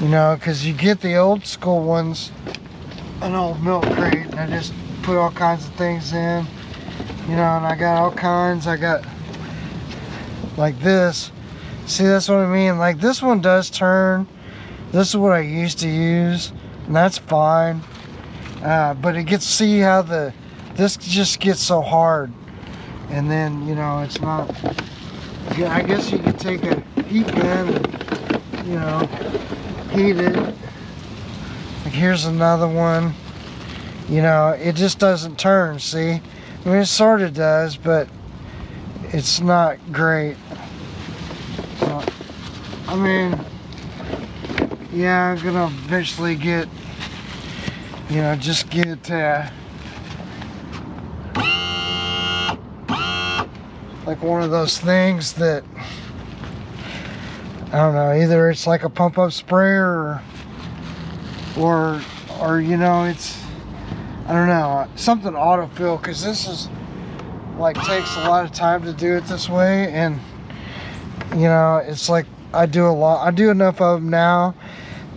you know, because you get the old school ones, an old milk crate, and I just put all kinds of things in, you know, and I got all kinds. I got like this. See, that's what I mean. Like, this one does turn. This is what I used to use, and that's fine. But it gets, see how this just gets so hard, and then, you know, it's not. I guess you could take a heat gun and, you know, heat it. Like, here's another one. You know, it just doesn't turn. See, I mean, it sort of does, but it's not great. So, I mean, yeah, I'm gonna eventually get, you know, just get like one of those things that, I don't know, either it's like a pump up sprayer or you know, it's, I don't know, something autofill, because this is like takes a lot of time to do it this way, and you know, it's like I do enough of them now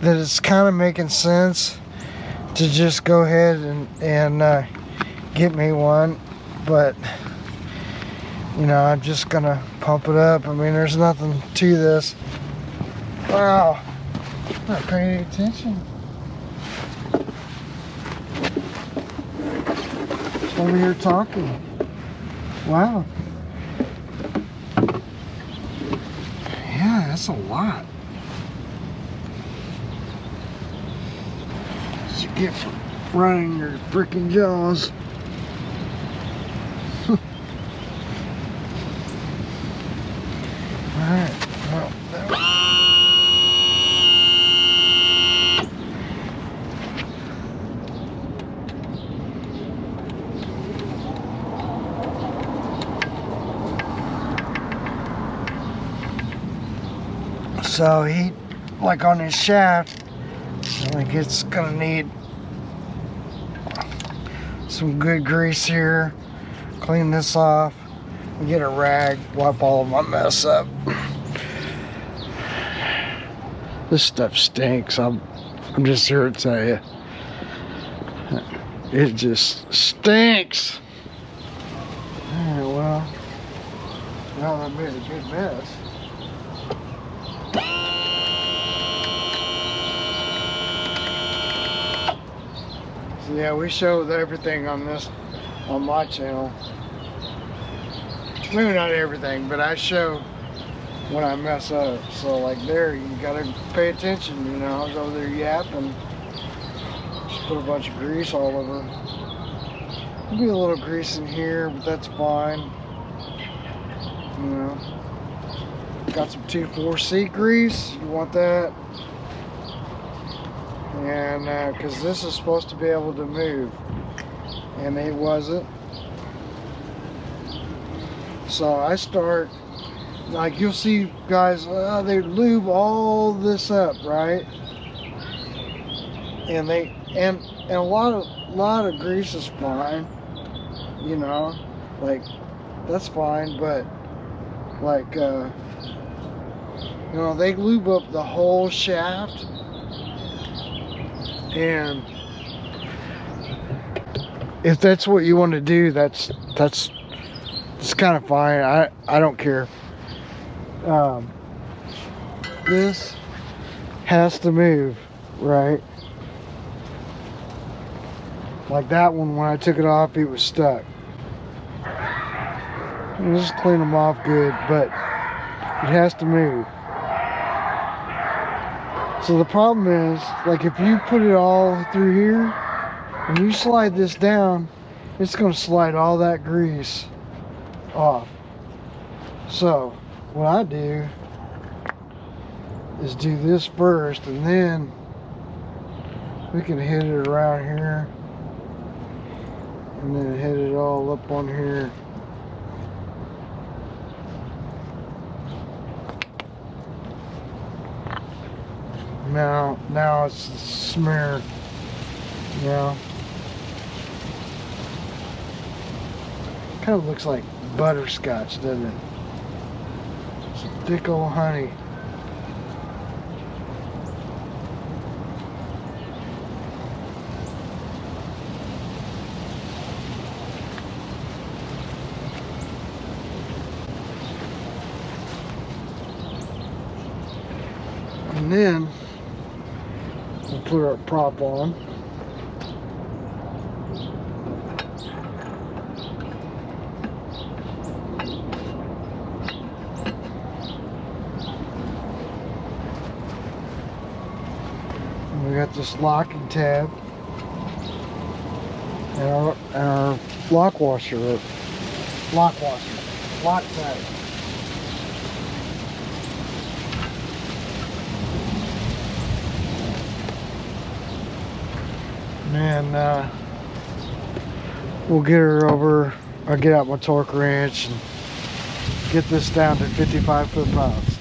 that it's kind of making sense to just go ahead and get me one. But you know, I'm just gonna pump it up. I mean, there's nothing to this. Wow, I'm not paying any attention. Just over here talking. Wow. Yeah, that's a lot. Just get running your freaking jaws. Alright, well, so he, like on his shaft, I think it's gonna need some good grease here. Clean this off. Get a rag, wipe all of my mess up. This stuff stinks. I'm just here to tell you. It just stinks. Alright, well, now I made a good mess. So yeah, we show everything on my channel. Maybe not everything, but I show when I mess up. So like there, you gotta pay attention, you know. I was over there yapping. Just put a bunch of grease all over. There'll be a little grease in here, but that's fine. You know. Got some 2,4-C grease. You want that. And because this is supposed to be able to move. And it wasn't. So I start, like you'll see guys, they lube all this up, right? And a lot of grease is fine, you know, like that's fine, but like you know, they lube up the whole shaft, and if that's what you want to do, that's it's kind of fine. I don't care. This has to move, right? Like that one, when I took it off, it was stuck. And just clean them off good, but it has to move. So the problem is, like if you put it all through here and you slide this down, it's going to slide all that grease off. So what I do is do this first, and then we can hit it around here, and then hit it all up on here. Now it's smeared. You know, kind of looks like butterscotch, doesn't it? Some thick old honey. And then we'll put our prop on. And we got this locking tab and our lock washer, lock tab. And we'll get her over. I'll get out my torque wrench and get this down to 55 foot-pounds.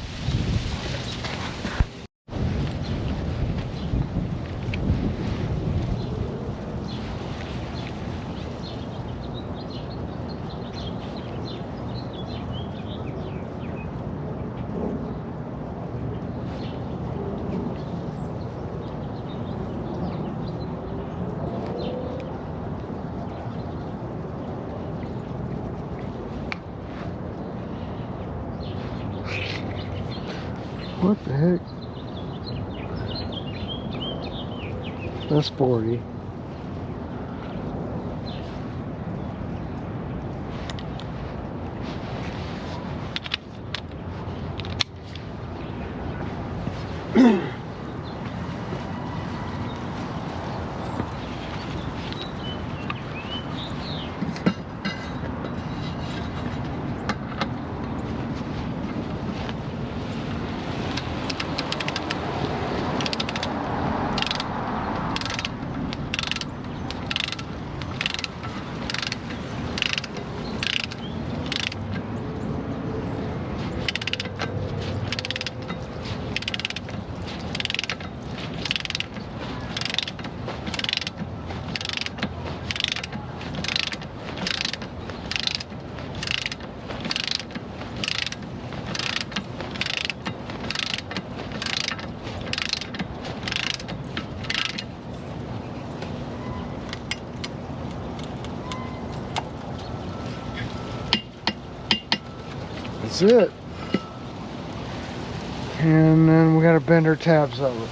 What the heck? That's 40. That's it. And then we gotta bend our tabs over.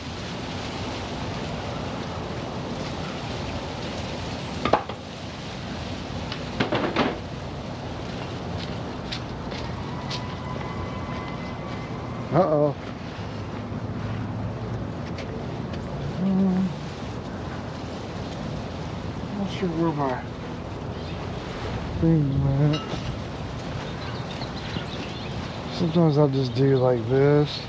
Uh-oh. Not sure where my thing went. Sometimes I'll just do like this.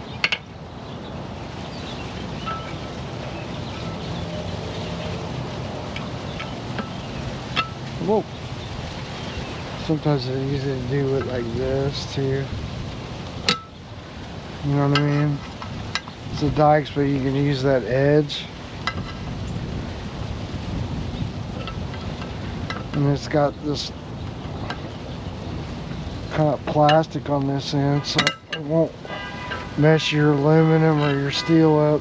Whoa. Sometimes it's easy to do it like this too. You know what I mean? It's a dikes, but you can use that edge. And it's got this kind of plastic on this end, so it won't mess your aluminum or your steel up.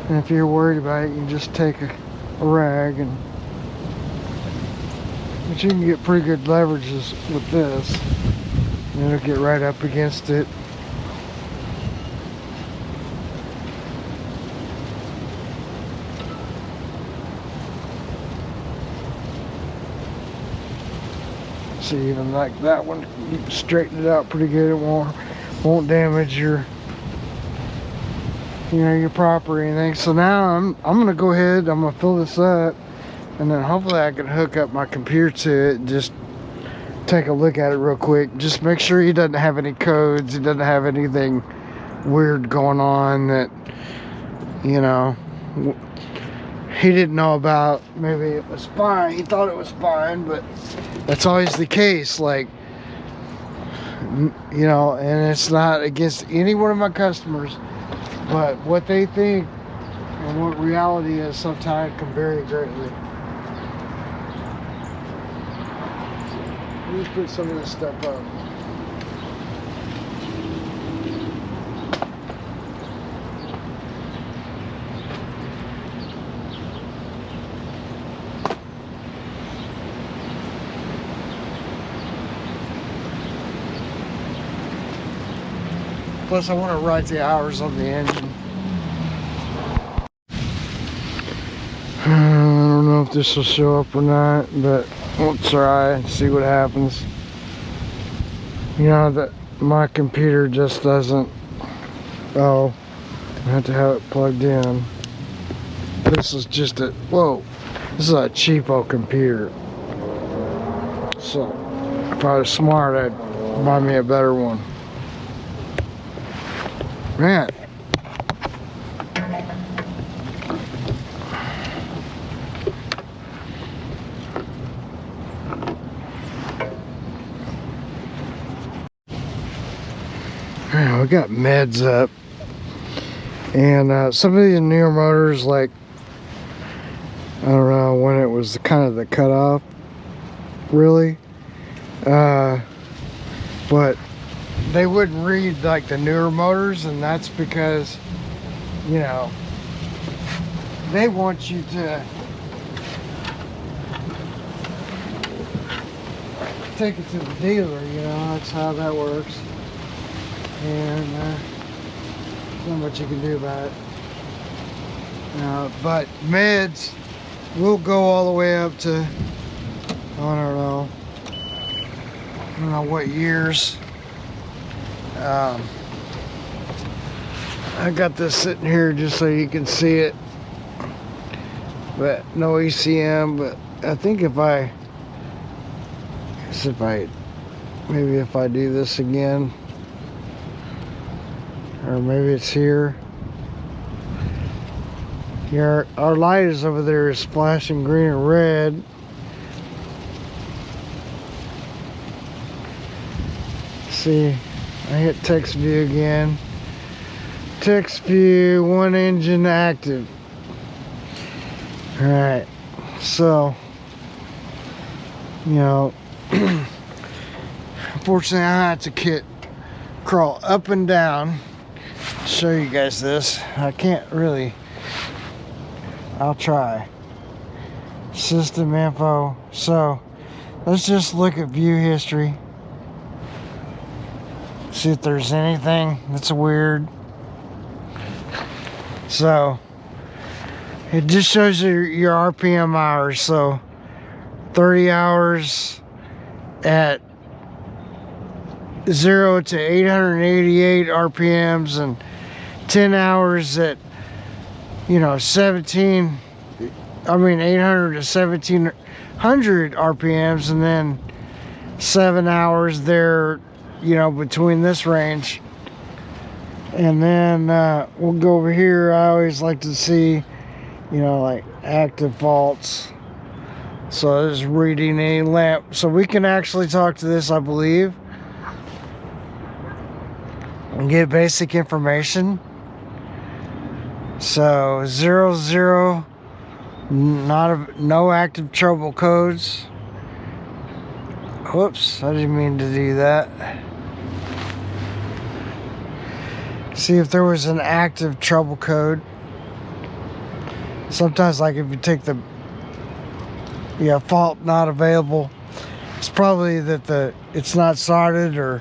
And if you're worried about it, you can just take a rag and, but you can get pretty good leverages with this. And it'll get right up against it. See, even like that one, you can straighten it out pretty good. It won't damage your, you know, your prop or anything. So now I'm gonna go ahead, I'm gonna fill this up, and then hopefully I can hook up my computer to it and just take a look at it real quick. Just make sure he doesn't have any codes, he doesn't have anything weird going on that, you know, he didn't know about. Maybe it was fine, he thought it was fine, but that's always the case. Like, You know, and it's not against any one of my customers, but what they think and what reality is sometimes can vary greatly. Let me put some of this stuff up. Plus, I want to write the hours on the engine. I don't know if this will show up or not, but we'll try and see what happens. You know that my computer just doesn't. Oh, I have to have it plugged in. This is just a whoa. This is a cheapo computer. So if I was smart, I'd buy me a better one. Man. Man, we got meds up. And some of these newer motors, like, I don't know when it was kind of the cutoff, really. But they wouldn't read like the newer motors, and that's because, you know, they want you to take it to the dealer, you know, that's how that works. And there's not much you can do about it. But meds will go all the way up to, I don't know what years. I got this sitting here just so you can see it, but no ECM. But I think if I do this again, or maybe it's here. Here, our light is over there is flashing green and red. See, I hit text view again. Text view, one engine active. Alright, so, you know, unfortunately I had to crawl up and down. Show you guys this. I can't really. I'll try. System info. So, let's just look at view history. See if there's anything that's weird. So it just shows your RPM hours. So 30 hours at 0 to 888 RPMs, and 10 hours at, you know, 800 to 1700 RPMs, and then 7 hours there, you know, between this range. And then we'll go over here. I always like to see, you know, like active faults. So this is reading a lamp. So we can actually talk to this, I believe, and get basic information. So 00, no active trouble codes. Whoops, I didn't mean to do that. See if there was an active trouble code. Sometimes, like if you take the fault not available, it's probably that it's not soldered, or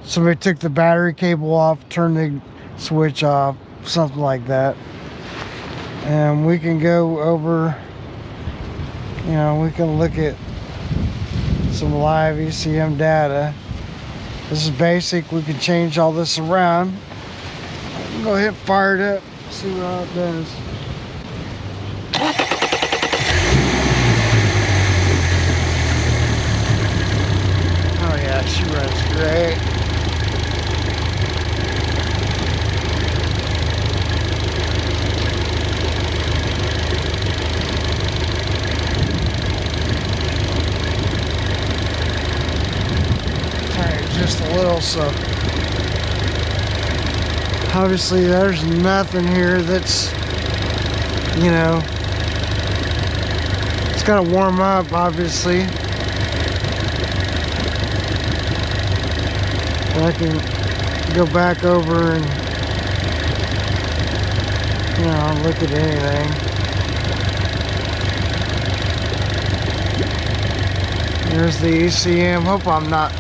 somebody took the battery cable off, turned the switch off, something like that. And we can go over, you know, we can look at some live ECM data. This is basic. We can change all this around. Go ahead and fire it up, see what it does. Oh yeah, she runs great. So obviously there's nothing here that's, you know, it's got to warm up, obviously. I can go back over and, you know, look at anything. There's the ECM. Hope I'm not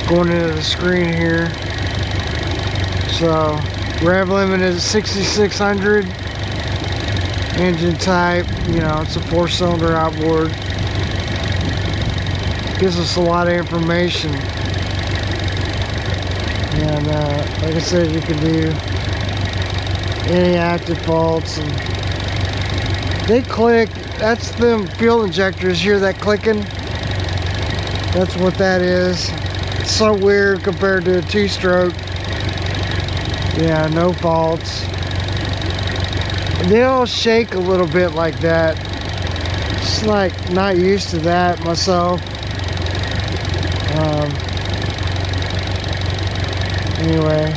going into the screen here. So rev limit is 6600. Engine type, you know, it's a 4-cylinder outboard. Gives us a lot of information. And like I said, you can do any active faults, and they click. That's them fuel injectors. Hear that clicking? That's what that is. It's so weird compared to a 2-stroke. Yeah, no faults. They all shake a little bit like that. Just like not used to that myself. Anyway,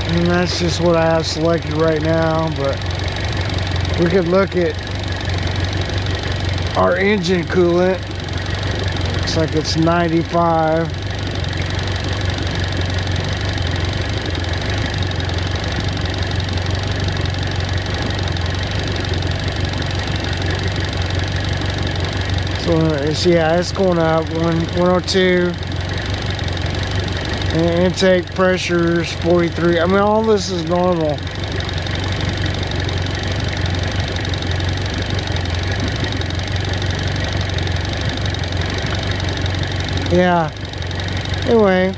and that's just what I have selected right now, but we could look at our engine coolant. Looks like it's 95. So it's, yeah, it's going up 102. And intake pressure is 43. I mean, all this is normal. Yeah. Anyway,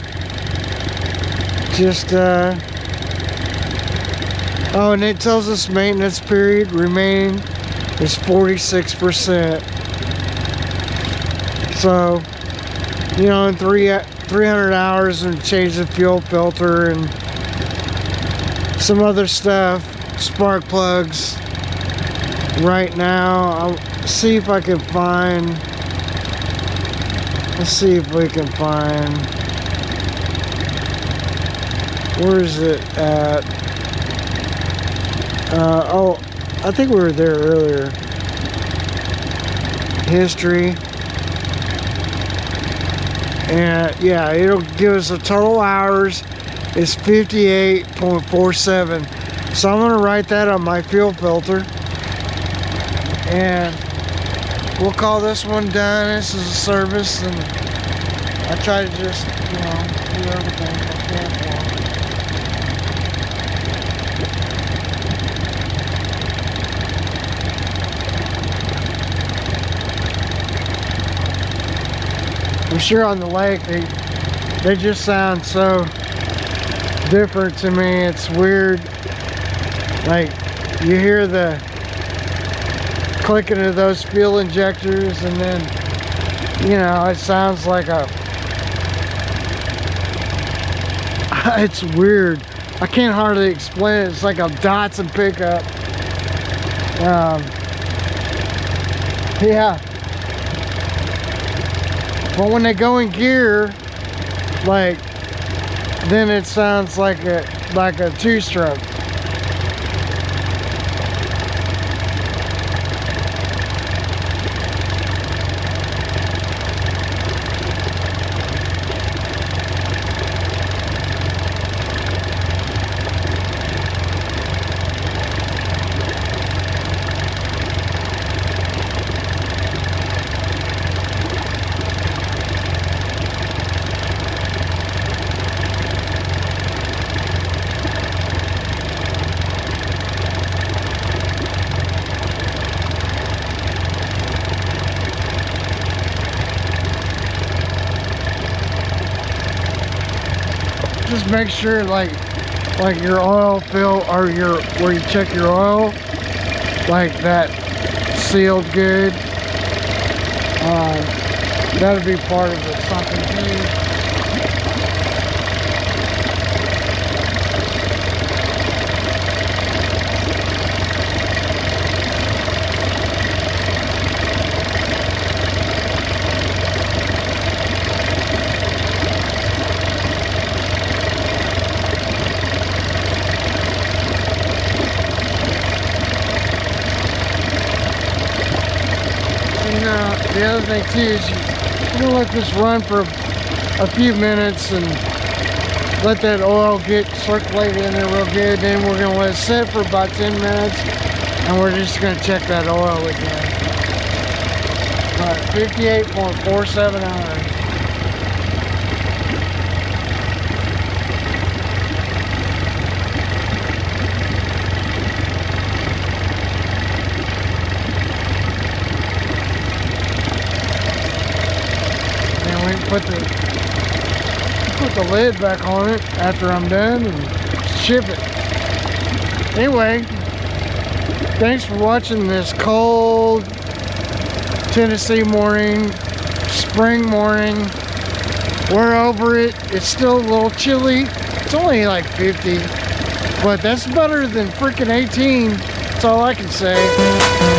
just oh, and it tells us maintenance period remaining is 46%. So, you know, in 300 hours, and change the fuel filter and some other stuff, spark plugs. Right now, I'll see if I can find. Let's see if we can find. Where is it at? Oh, I think we were there earlier. History. And yeah, it'll give us a total hours is 58.47. So I'm gonna write that on my fuel filter, and we'll call this one done. This is a service, and I try to just, you know, do everything I can for them. I'm sure on the lake they just sound so different to me. It's weird. Like, you hear the clicking of those fuel injectors, and then, you know, it sounds like a it's weird. I can't hardly explain it. It's like a Datsun pickup. Yeah. But when they go in gear, like, then it sounds like a 2-stroke. Just make sure, like your oil fill, or where you check your oil, like that sealed good. That'll be part of it, something too. thing too is you're gonna let this run for a few minutes and let that oil get circulated in there real good. Then we're gonna let it sit for about 10 minutes and we're just gonna check that oil again. All right, 58.47 hours. Put the lid back on it after I'm done and ship it. Anyway, thanks for watching this cold Tennessee morning, spring morning. We're over it. It's still a little chilly. It's only like 50, but that's better than freaking 18. That's all I can say.